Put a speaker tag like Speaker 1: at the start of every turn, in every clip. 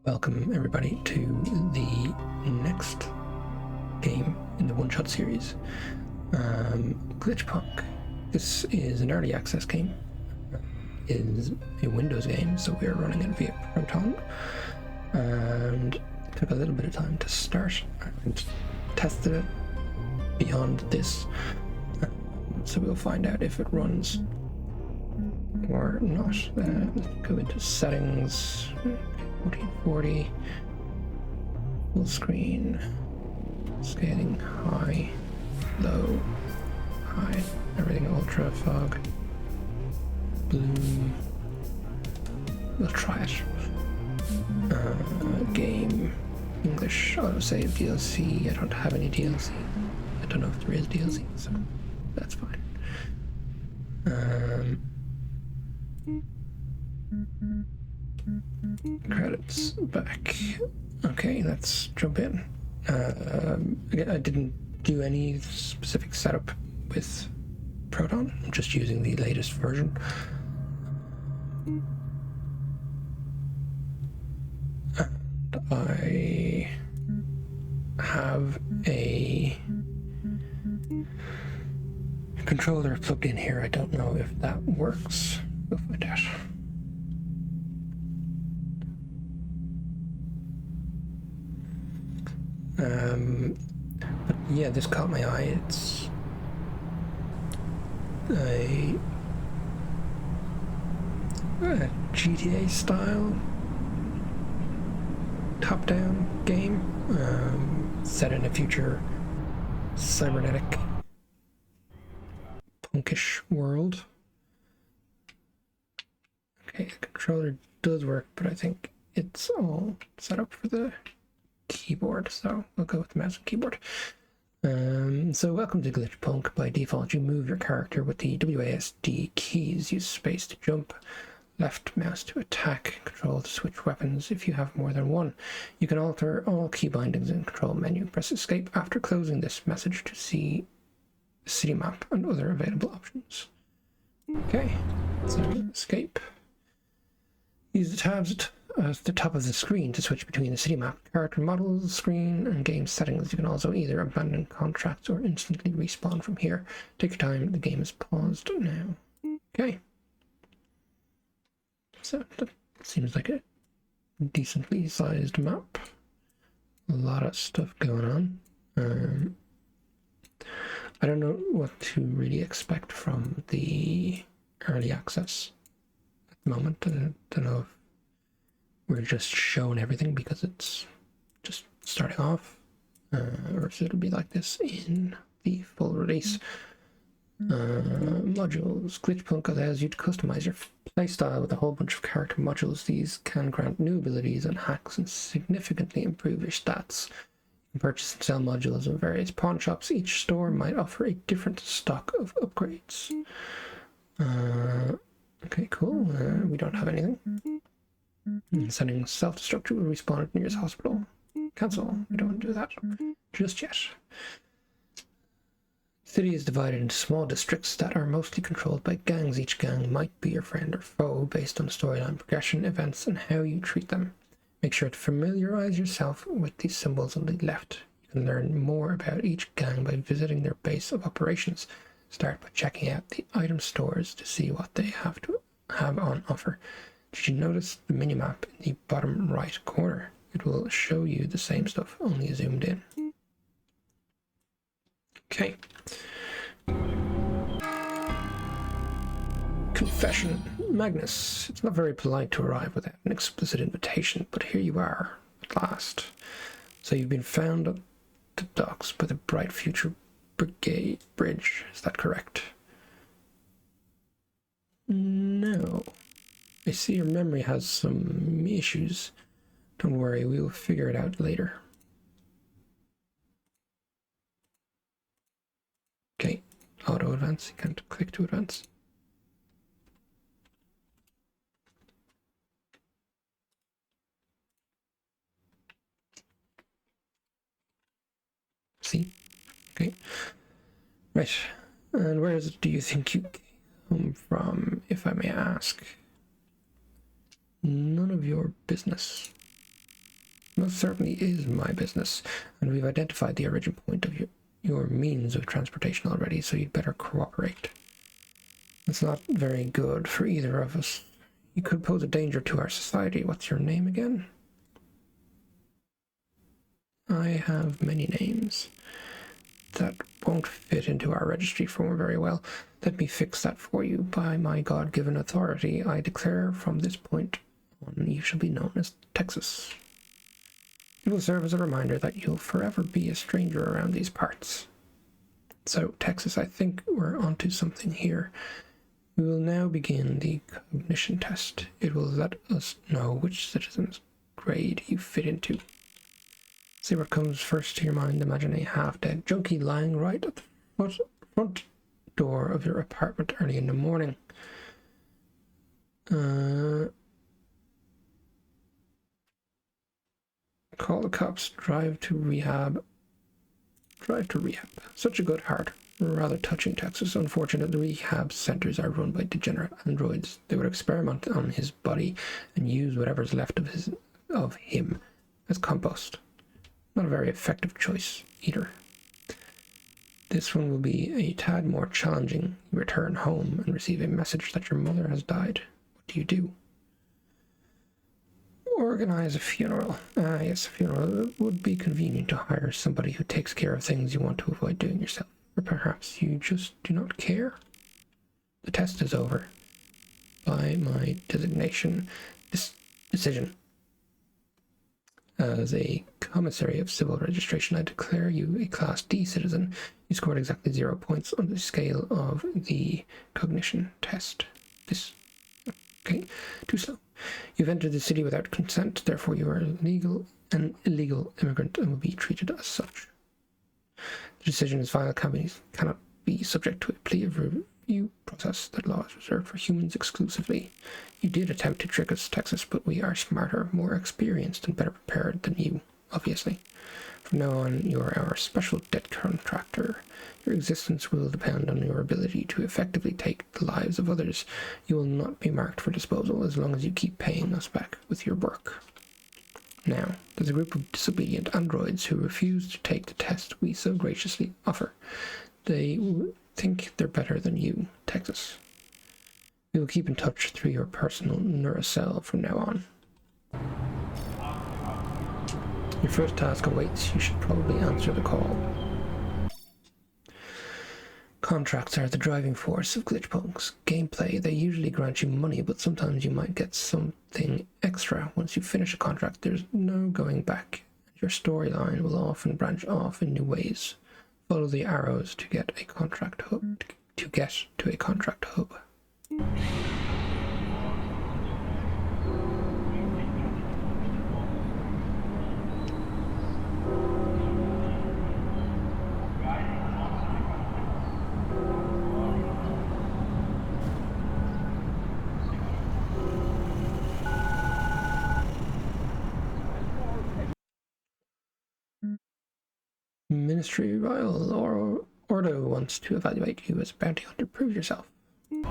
Speaker 1: Welcome everybody to the next game in the one-shot series, Glitchpunk. This is an early access game. It is a Windows game, so we are running it via Proton, and it took a little bit of time to start and tested it beyond this, so we'll find out if it runs or not. Let's go into settings. 1440, full screen, scaling high, low, high, everything ultra, fog, bloom. We'll try it. Game, English, autosave, DLC. I don't have any DLC. I don't know if there is DLC, so that's fine. Credits back. Okay, let's jump in. Again, I didn't do any specific setup with Proton. I'm just using the latest version. And I have a controller plugged in here. I don't know if that works. We'll find out. But yeah, this caught my eye. It's a GTA style top-down game, set in a future cybernetic punkish world. Okay, the controller does work, but I think it's all set up for the keyboard, so we'll go with the mouse and keyboard. So welcome to Glitchpunk. By default, you move your character with the WASD keys. Use space to jump, left mouse to attack, control to switch weapons if you have more than one. You can alter all key bindings in the control menu. Press escape after closing this message to see the city map and other available options. Okay, so escape. Use the tabs at the top of the screen to switch between the city map, character models screen, and game settings. You can also either abandon contracts or instantly respawn from here. Take your time, the game is paused now. Okay. So that seems like a decently sized map. A lot of stuff going on. I don't know what to really expect from the early access at the moment. I don't know if we're just showing everything because it's just starting off, or if it'll be like this in the full release. Modules. Glitchpunk allows you to customize your playstyle with a whole bunch of character modules. These can grant new abilities and hacks and significantly improve your stats. You can purchase and sell modules in various pawn shops. Each store might offer a different stock of upgrades. Okay, cool. We don't have anything. Sending self-destruct will respawn at nearest hospital. Cancel. We don't want to do that just yet. The city is divided into small districts that are mostly controlled by gangs. Each gang might be your friend or foe based on storyline progression, events, and how you treat them. Make sure to familiarize yourself with these symbols on the left. You can learn more about each gang by visiting their base of operations. Start by checking out the item stores to see what they have on offer. Did you notice the minimap in the bottom right corner? It will show you the same stuff, only zoomed in. Okay. Confession. Magnus, it's not very polite to arrive without an explicit invitation, but here you are, at last. So you've been found at the docks by the Bright Future Brigade Bridge, is that correct? No. I see your memory has some issues. Don't worry, we will figure it out later. Okay, auto advance. You can't click to advance. See? Okay. Right. And where do you think you come from, if I may ask? None of your business. Most certainly is my business, and we've identified the origin point of your means of transportation already, so you'd better cooperate. It's not very good for either of us. You could pose a danger to our society. What's your name again? I have many names. That won't fit into our registry form very well. Let me fix that for you. By my God-given authority, I declare from this point on you shall be known as Texas. It will serve as a reminder that you'll forever be a stranger around these parts. So, Texas, I think we're onto something here. We will now begin the cognition test. It will let us know which citizen's grade you fit into. See what comes first to your mind. Imagine a half-dead junkie lying right at the front door of your apartment early in the morning. Call the cops. Drive to rehab. Such a good heart. Rather touching, Texas. Unfortunately, rehab centers are run by degenerate androids. They would experiment on his body and use whatever's left of him as compost. Not a very effective choice, either. This one will be a tad more challenging. You return home and receive a message that your mother has died. What do? Organize a funeral. Yes, a funeral. It would be convenient to hire somebody who takes care of things you want to avoid doing yourself. Or perhaps you just do not care. The test is over. By my decision. As a commissary of civil registration, I declare you a Class D citizen. You scored exactly 0 points on the scale of the cognition test. Okay, too slow. You've entered the city without consent, therefore you are an illegal immigrant and will be treated as such. The decision is final, cannot be subject to a plea of review process. That law is reserved for humans exclusively. You did attempt to trick us, Texas, but we are smarter, more experienced, and better prepared than you, obviously. From now on, you are our special debt contractor. Your existence will depend on your ability to effectively take the lives of others. You will not be marked for disposal as long as you keep paying us back with your work. Now, there's a group of disobedient androids who refuse to take the test we so graciously offer. They think they're better than you, Texas. We will keep in touch through your personal neurocell from now on. Your first task awaits. You should probably answer the call. Contracts are the driving force of Glitchpunk's gameplay. They usually grant you money, but sometimes you might get something extra. Once you finish a contract, there's no going back. Your storyline will often branch off in new ways. Follow the arrows to get a contract hub. Ministry Royal or Ordo wants to evaluate you as a bounty hunter. Prove yourself. Leave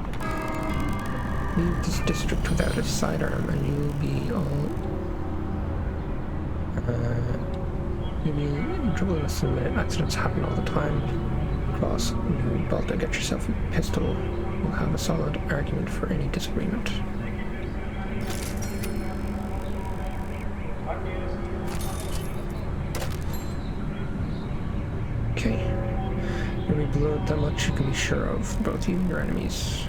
Speaker 1: this district without a sidearm and you'll be you'll be in trouble in less than a minute. Accidents happen all the time. Cross New Balta, get yourself a pistol. We'll have a solid argument for any disagreement. Okay. You'll be blood that much you can be sure of, both you and your enemies.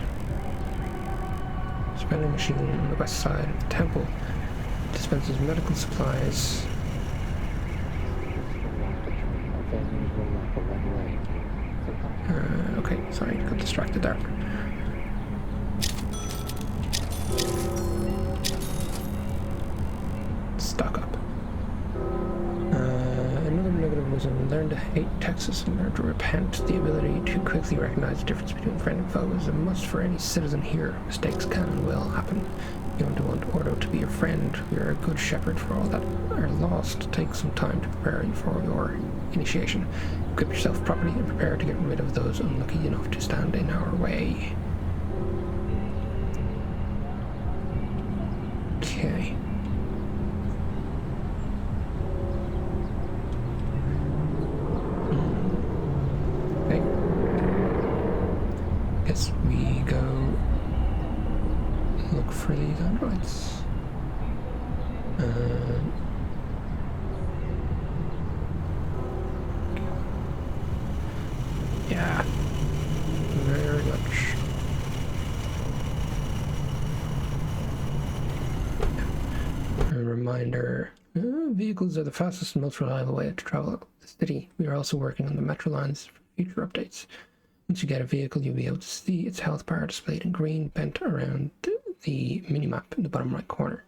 Speaker 1: Spending machine on the west side of the temple dispenses medical supplies. Okay, sorry, got distracted there. Stock up. Another negative was learn to hate Texas and learn to repent. The ability to quickly recognize the difference between friend and foe is a must for any citizen here. Mistakes can and will happen. You don't want Ordo to be your friend. We are a good shepherd for all that are lost. Take some time to prepare you for your initiation. Equip yourself properly and prepare to get rid of those unlucky enough to stand in our way. Okay. reminder, vehicles are the fastest and most reliable way to travel the city. We are also working on the metro lines for future updates. Once you get a vehicle, you'll be able to see its health bar displayed in green, bent around the minimap in the bottom right corner.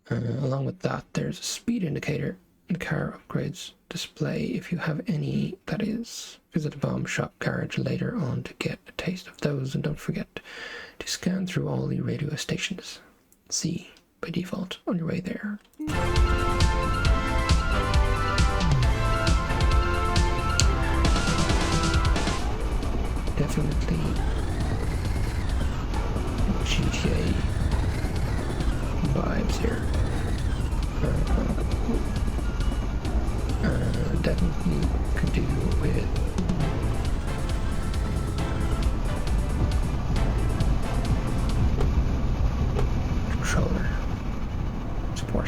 Speaker 1: Along with that, there's a speed indicator in the car upgrades display if you have any, that is. Visit the bomb shop garage later on to get a taste of those, and don't forget to scan through all the radio stations. C by default on your way there. Definitely GTA vibes here. Definitely could do with controller support.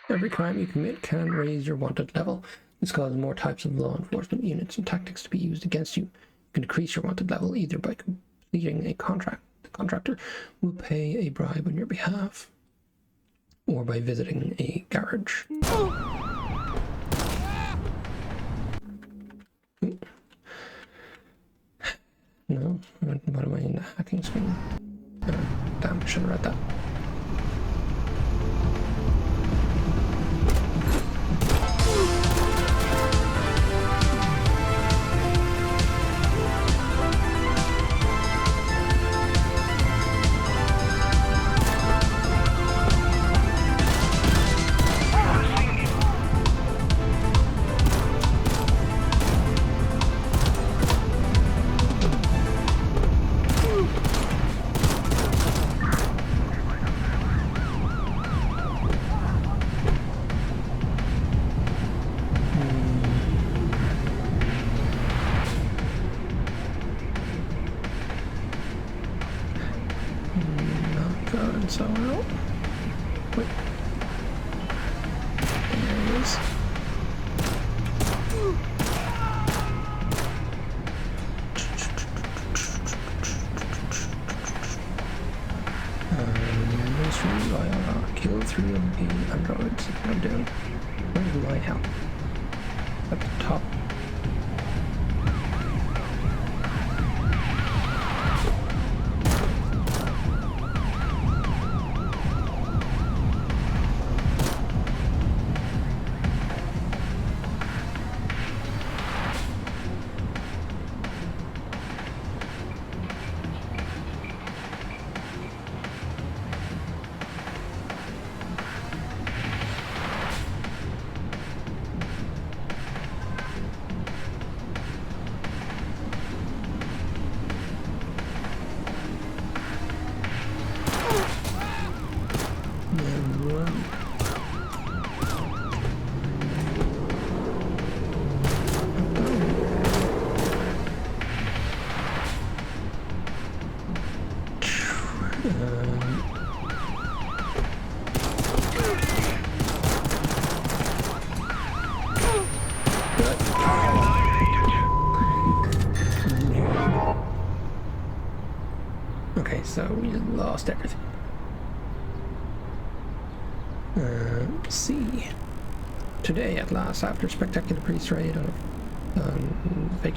Speaker 1: Every crime you commit can raise your wanted level. This causes more types of law enforcement units and tactics to be used against you. You can decrease your wanted level either by completing a contract. The contractor will pay a bribe on your behalf, or by visiting a garage. No, what am I in the hacking screen? Damn, I should have read that. So out. Wait. There it is. Kill 3 of the androids. What I'm doing. Where's my help? At the top. Okay, so we lost everything. C. Today, at last, after a spectacular police raid on fake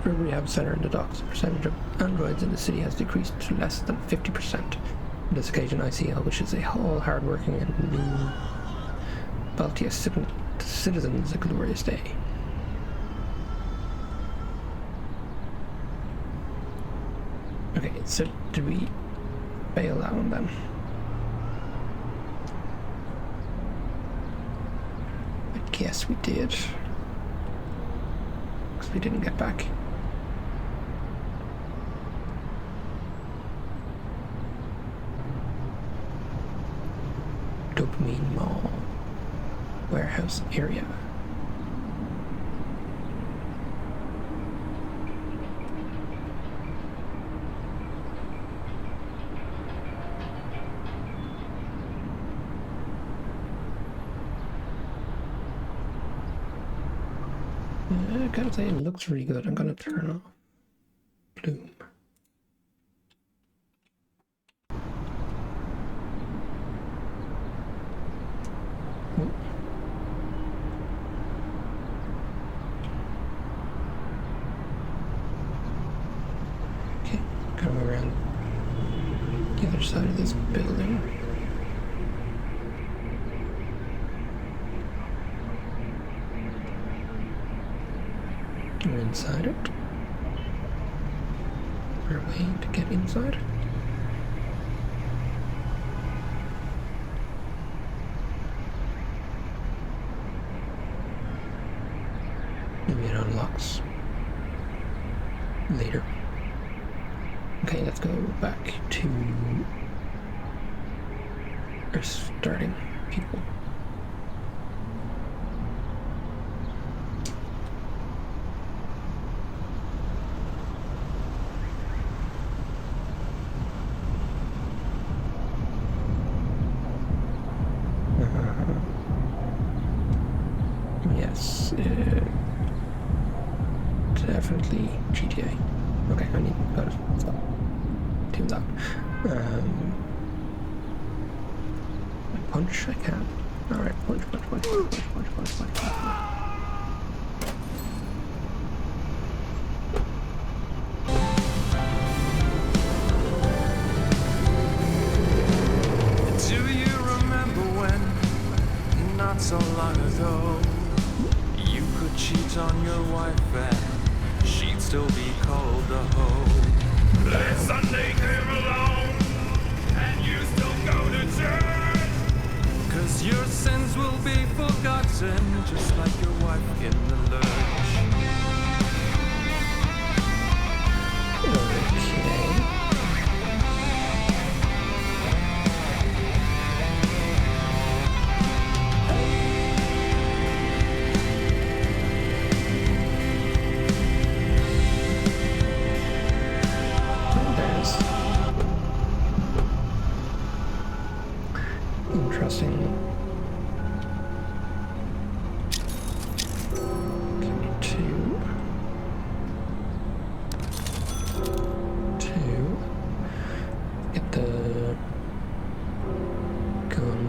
Speaker 1: rehab center in the docks, the percentage of androids in the city has decreased to less than 50%. On this occasion, ICL wishes a whole hard-working and new Baltia citizens a glorious day. Okay, so did we fail that one then? I guess we did. Because we didn't get back. Dopamine Mall. Warehouse area. I gotta say, it looks really good. I'm gonna turn off bloom. Oh. Okay, gotta go around the other side of this building. We're inside it. Our way to get inside. Maybe it unlocks later. Okay, let's go back to our starting people. Yes, definitely GTA. Okay, I need to stop. Teams up. Punch, I can. Alright, punch.
Speaker 2: Do you remember when, not so long ago, you could cheat on your wife and she'd still be called a hoe? That Sunday came along and you still go to church, 'cause your sins will be forgotten, just like your wife in the lurch.
Speaker 1: Okay. Interesting. Okay, two. Get the gun.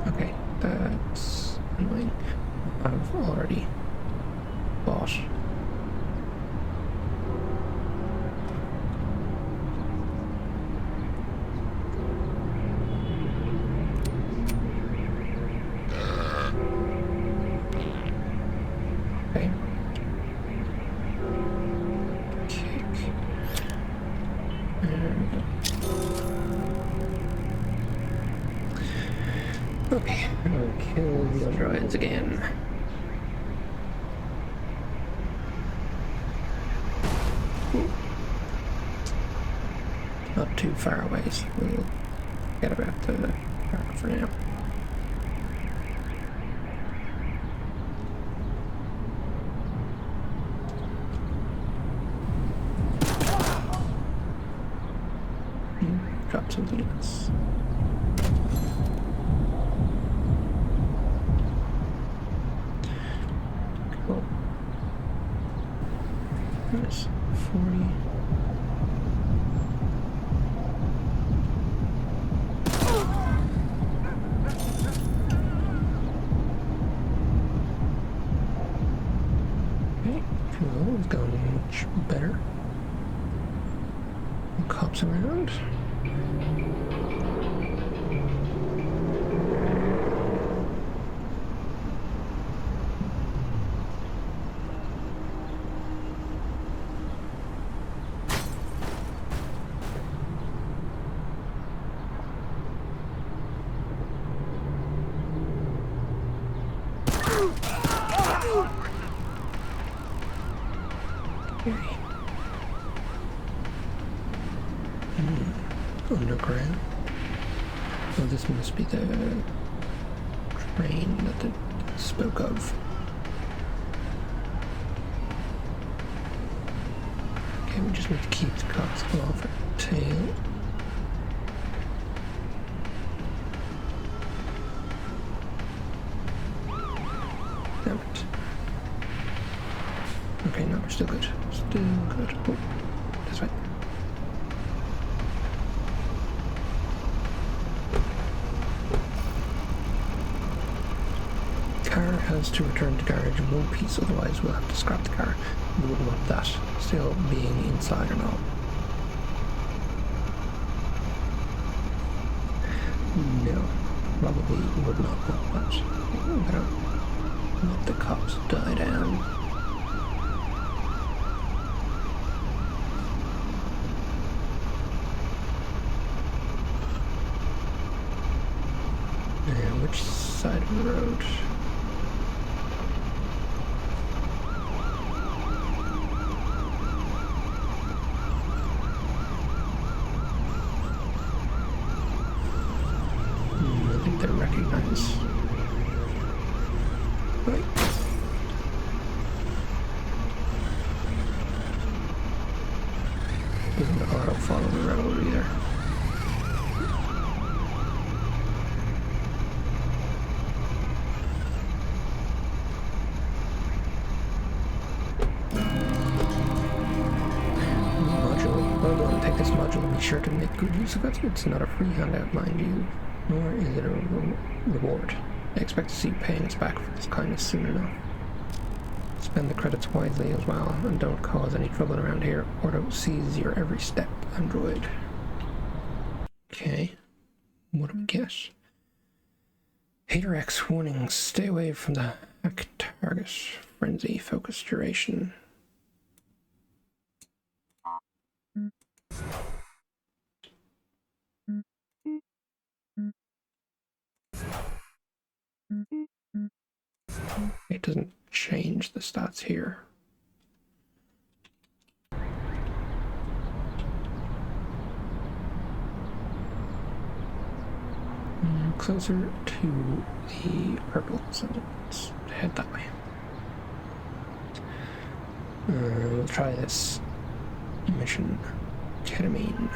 Speaker 1: Okay, that's annoying. I've already bought. Okay. Kick. And okay, I'll kill the androids again. Ooh. Not too far away, so we'll get about the park for now. Drop something else. Cool. Nice. 40. Okay, cool. It's going much better. Cops around. Okay. Underground. Oh, this must be the train that they spoke of. Okay, we just need to keep the cops off our tail. Damn it. Okay, no, we're still good. Still good. Oh, that's right. Car has to return to garage in one piece, otherwise we'll have to scrap the car. We wouldn't want that still being inside and all. No, probably would not want that. Better let the cops die down. And which side of the road? I think they recognize. Right. Doesn't auto follow the road either. Module. Oh no, take this module and be sure to make good use of it. It's not a free handout, mind you, nor is it a reward. I expect to see you paying us back for this kindness soon enough. Spend the credits wisely as well, and don't cause any trouble around here, or don't seize your every step, android. Okay. What do we get? Hater X warning, stay away from the hack target. Frenzy, focus duration. It doesn't change the stats here. Closer to the purple, so let's head that way. We'll try this mission. Ketamine.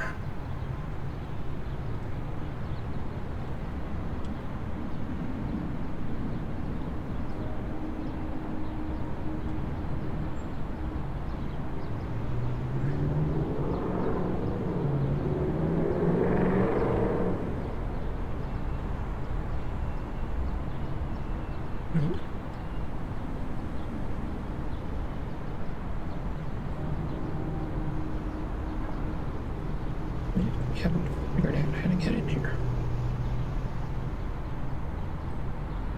Speaker 1: We haven't figured out how to get in here.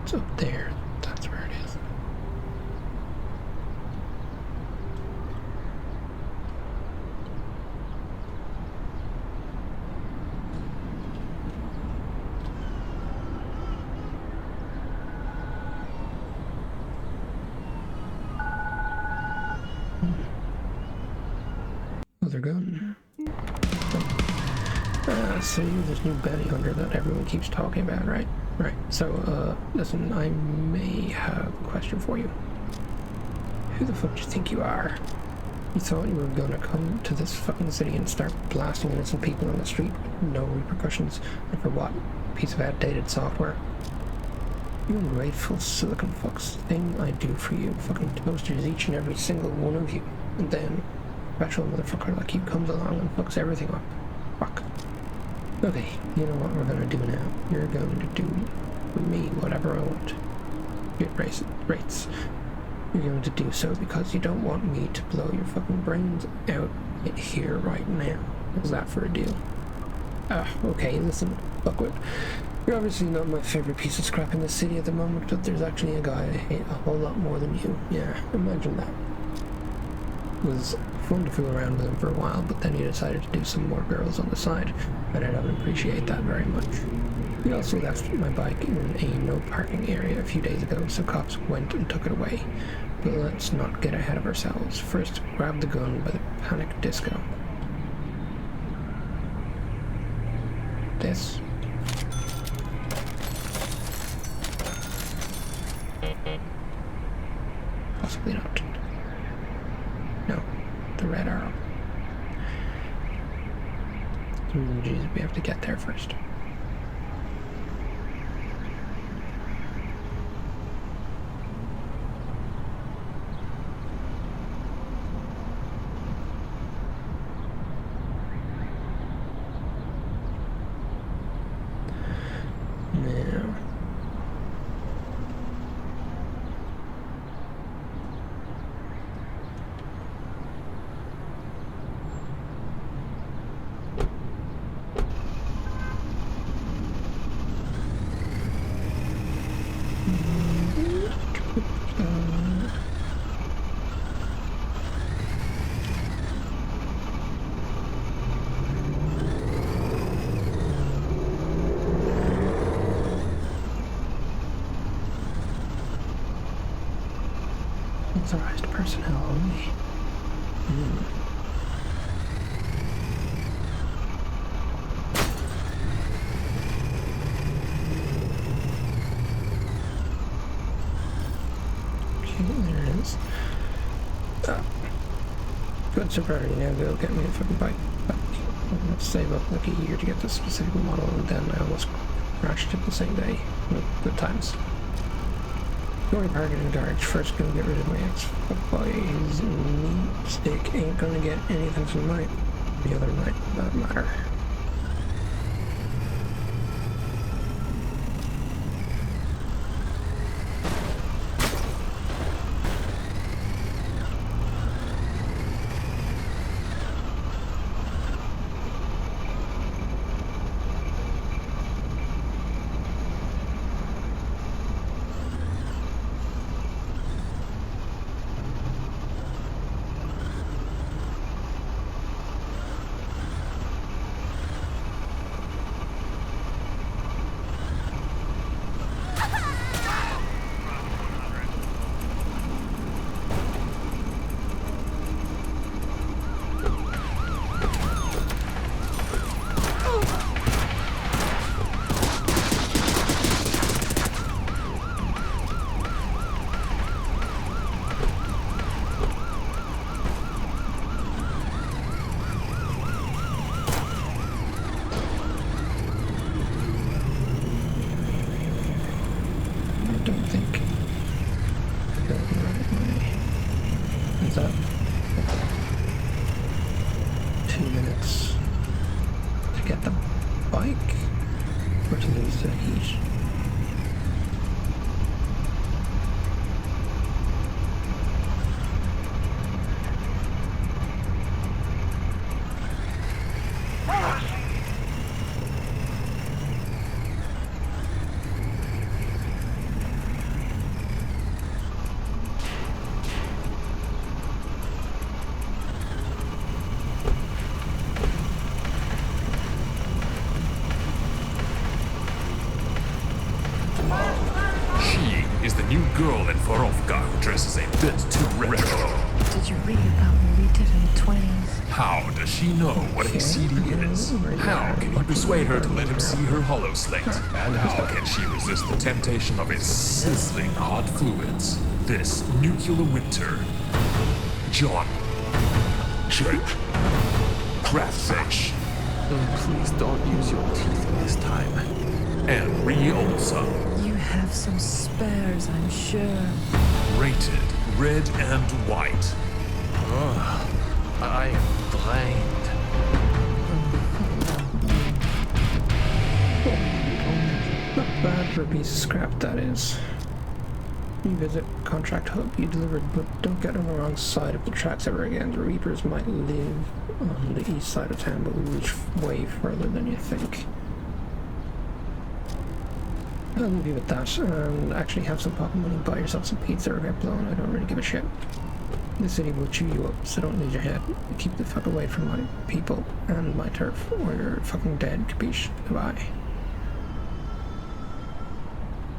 Speaker 1: It's up there. That's where it is. Other gun. So you're this new bounty hunter that everyone keeps talking about, right? Right. So, listen, I may have a question for you. Who the fuck do you think you are? You thought you were gonna come to this fucking city and start blasting innocent people on the street with no repercussions, and for what? A piece of outdated software? You ungrateful silicon fucks. Thing I do for you fucking toasters each and every single one of you, and then a special motherfucker like you comes along and fucks everything up. Fuck. Okay, you know what we're gonna do now? You're going to do for me whatever I want. Get rates. You're going to do so because you don't want me to blow your fucking brains out here right now. Is that for a deal? Okay, listen, fuckwit. You're obviously not my favorite piece of scrap in the city at the moment, but there's actually a guy I hate a whole lot more than you. Yeah, imagine that. It was fun to fool around with him for a while, but then he decided to do some more girls on the side, and I don't appreciate that very much. He also left my bike in a no parking area a few days ago, so cops went and took it away. But let's not get ahead of ourselves. First, grab the gun by the panic disco. This. Possibly not. No, the red arrow. Jeez, we have to get there first. Now. Authorized personnel only. Okay, there it is. Good surprise, now they'll get me a fucking bike. But I'm gonna save up like a year to get this specific model, and then I almost crashed it the same day. Good times. Going park it in the garage. First gonna get rid of my ex boy's meat stick. Ain't gonna get anything from mine. The other night, doesn't matter. Up. 2 minutes to get the bike or to lose the heat.
Speaker 2: Girl in Forovka who dresses a bit too retro.
Speaker 3: Did you read about what we did in the 20s?
Speaker 2: How does she know what a CD is? How can he persuade her to let him see her hollow slate? And how can she resist the temptation of his sizzling hot fluids? This nuclear winter. John. Shrimp. Crayfish.
Speaker 4: Please don't use your teeth this time.
Speaker 2: And Olson.
Speaker 3: You have some spares, I'm sure.
Speaker 2: Rated red and white.
Speaker 4: I am drained.
Speaker 1: Not bad for a piece of scrap, that is. You visit Contract Hub you delivered, but don't get on the wrong side of the tracks ever again. The Reapers might live on the east side of town, but will reach way further than you think. I'll leave you with that, and actually have some pocket money, buy yourself some pizza or get blown. I don't really give a shit. The city will chew you up, so don't lose your head. Keep the fuck away from my people and my turf, or you're fucking dead, capiche? Goodbye.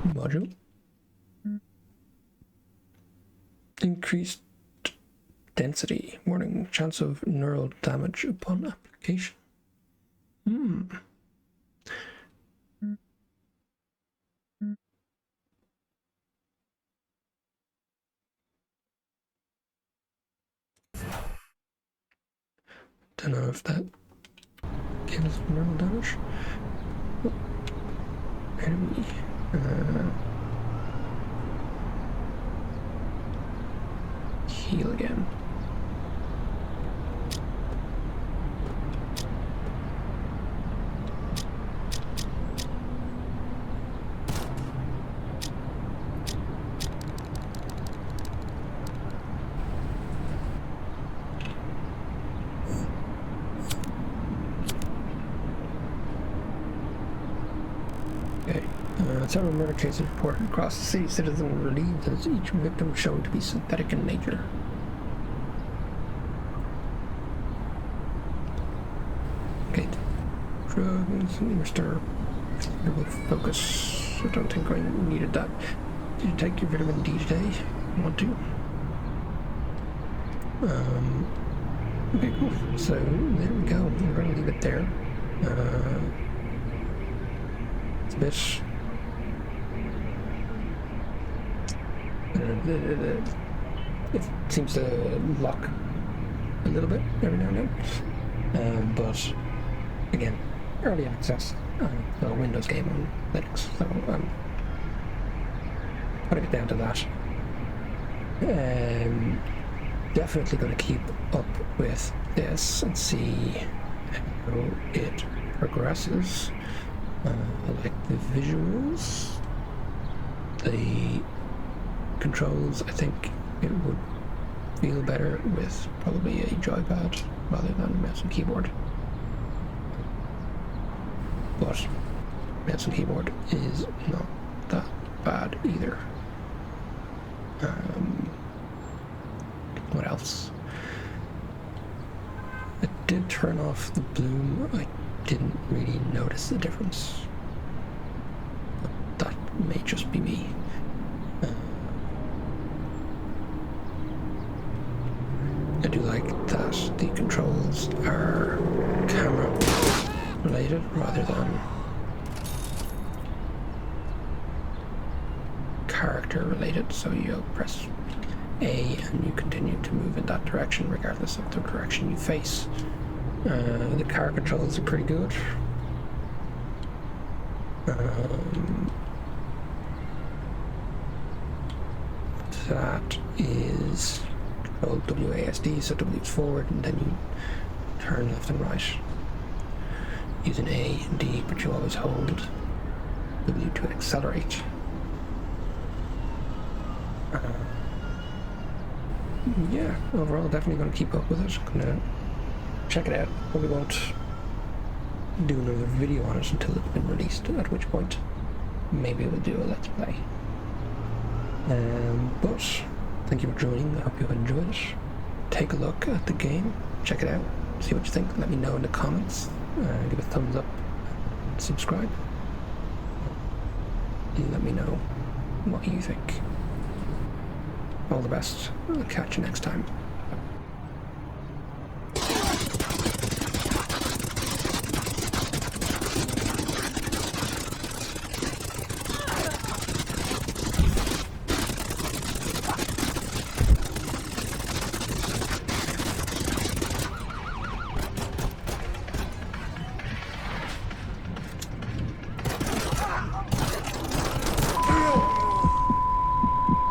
Speaker 1: Module? Increased density. Warning, chance of neural damage upon application. Don't know if that gives neural damage. Oh. Enemy. Heal again. Several murder cases reported across the city. Citizens were relieved as each victim was shown to be synthetic in nature. Okay. Drugs, restore focus. I don't think I needed that. Did you take your vitamin D today? Want to? Okay, cool. So there we go. We're going to leave it there. It's a bit. It seems to lock a little bit every now and then, but again, early access, a Windows game on Linux, so I'm putting it down to that. Definitely going to keep up with this and see how it progresses. I like the visuals, the controls. I think it would feel better with probably a joypad rather than a mouse and keyboard. But mouse and keyboard is not that bad either. What else? I did turn off the bloom. I didn't really notice the difference. But that may just be me. I do like that the controls are camera related rather than character related, so you press A and you continue to move in that direction regardless of the direction you face. The car controls are pretty good. That is WASD, so W is forward, and then you turn left and right using A and D, but you always hold W to accelerate. Yeah, overall, definitely going to keep up with it. Going to check it out. Probably won't do another video on it until it's been released, at which point maybe we'll do a Let's Play. But thank you for joining. I hope you enjoyed it. Take a look at the game, check it out, see what you think. Let me know in the comments. Give a thumbs up, subscribe. And let me know what you think. All the best. I'll catch you next time.